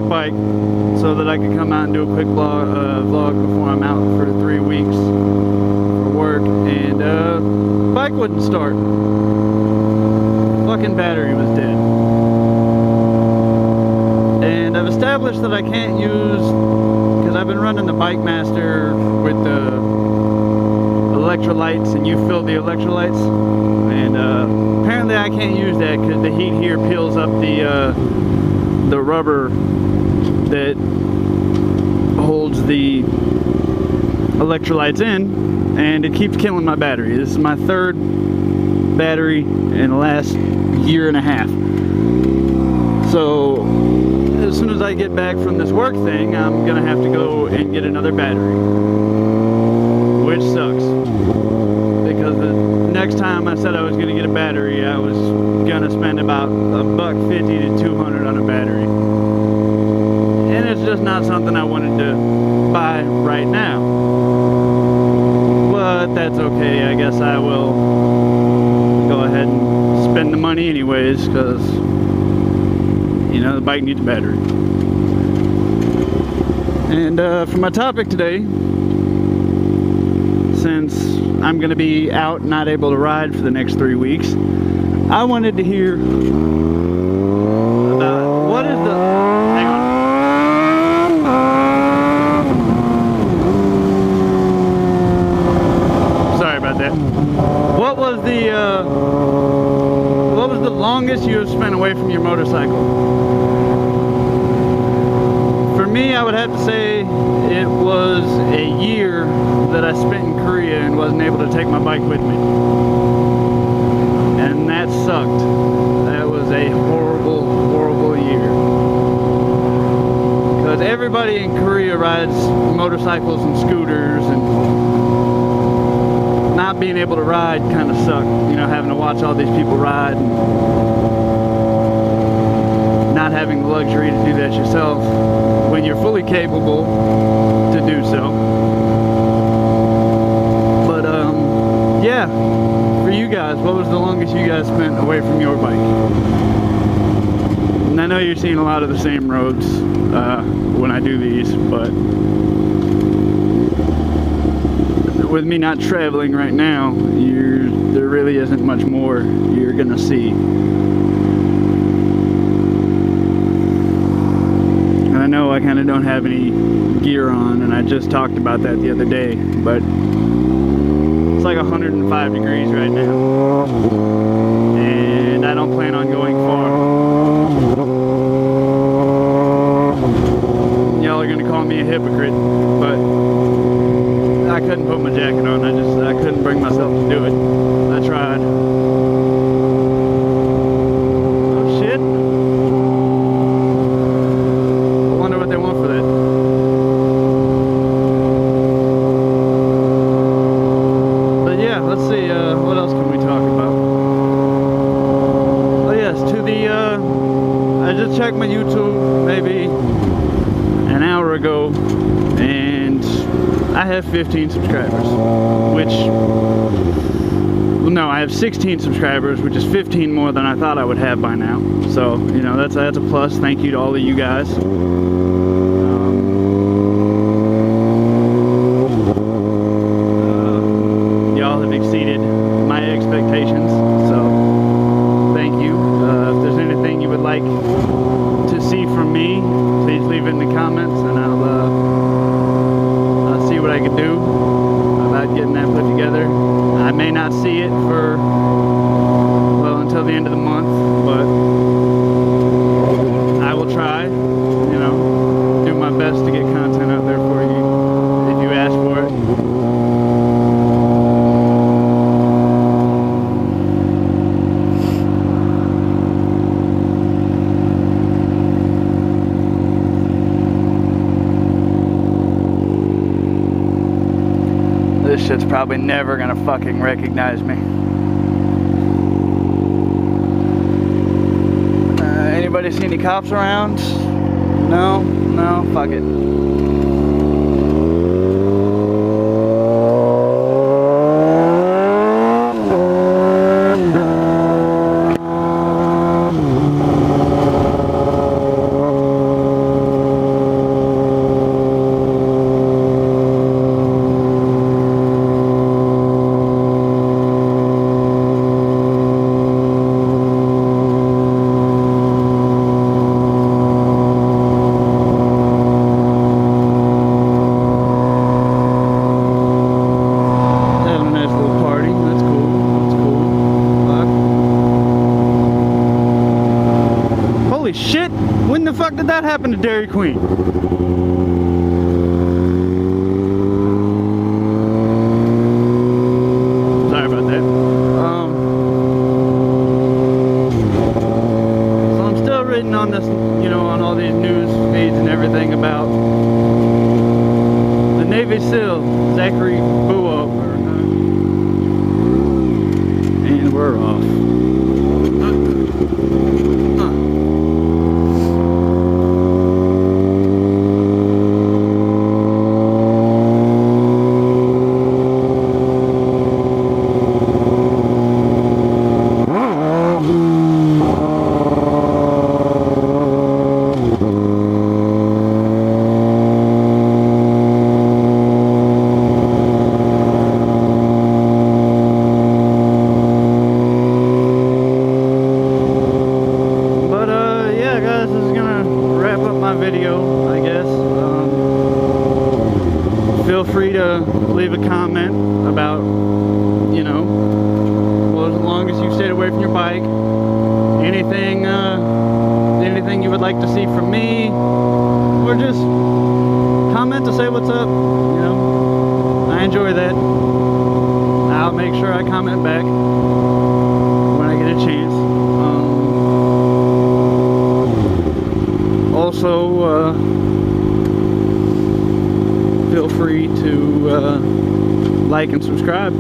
bike so that I could come out and do a quick vlog before I'm out for 3 weeks for work, and bike wouldn't start. Fucking battery was dead. And I've established that I can't use, because I've been running the Bike Master with the electrolytes, and you fill the electrolytes, and apparently I can't use that because the heat here peels up the rubber that holds the electrolytes in, and it keeps killing my battery. This is my third battery in the last year and a half. So as soon as I get back from this work thing, I'm gonna have to go and get another battery, which sucks, because the next time I said I was gonna get a battery, I was gonna spend about $150 to $200 on a battery, and it's just not something I wanted to buy right now. But that's okay. I guess I will go ahead and spend the money anyways, because you know the bike needs a battery. And for my topic today, since I'm going to be out, not able to ride for the next 3 weeks, I wanted to hear about what is the... Hang on. Sorry about that. What was the longest you have spent away from your motorcycle? For me, I would have to say it was a year that I spent in Korea and wasn't able to take my bike with me. And that sucked. That was a horrible, horrible year. Because everybody in Korea rides motorcycles and scooters, and not being able to ride kind of sucked. You know, having to watch all these people ride and not having the luxury to do that yourself when you're fully capable to do so. But yeah, for you guys, what was the longest you guys spent away from your bike? And I know you're seeing a lot of the same roads when I do these, but with me not traveling right now, there really isn't much more you're gonna see. And I know I kind of don't have any gear on, and I just talked about that the other day, but it's like 105 degrees right now, and I don't plan on going far. Y'all are gonna call me a hypocrite, but I couldn't put my jacket on. I couldn't bring myself to do it. I tried. Oh shit. I wonder what they want for that. But yeah, let's see, what else can we talk about? Oh yes, I just checked my YouTube maybe an hour ago, and I have 15 subscribers, which, well, no, I have 16 subscribers, which is 15 more than I thought I would have by now. So, you know, that's a plus. Thank you to all of you guys. Y'all have exceeded my expectations, so thank you. If there's anything you would like to see from me, please leave it in the comments, and I'll see what I can do about getting that put together. I may not see it for, well, until the end of the month, but I will try, you know, do my best to get content out there for you if you ask for it. This shit's probably never gonna fucking recognize me. Anybody see any cops around? No? No? Fuck it. fuck did that happen to Dairy Queen? Sorry about that. So I'm still reading on this, you know, on all these news feeds and everything about the Navy SEAL, Zachary Buow, and we're off. Video, I guess. Feel free to leave a comment about, you know, well, as long as you stayed away from your bike, anything you would like to see from me, or just comment to say what's up. You know, I enjoy that. I'll make sure I comment back when I get a chance. Also, feel free to like and subscribe.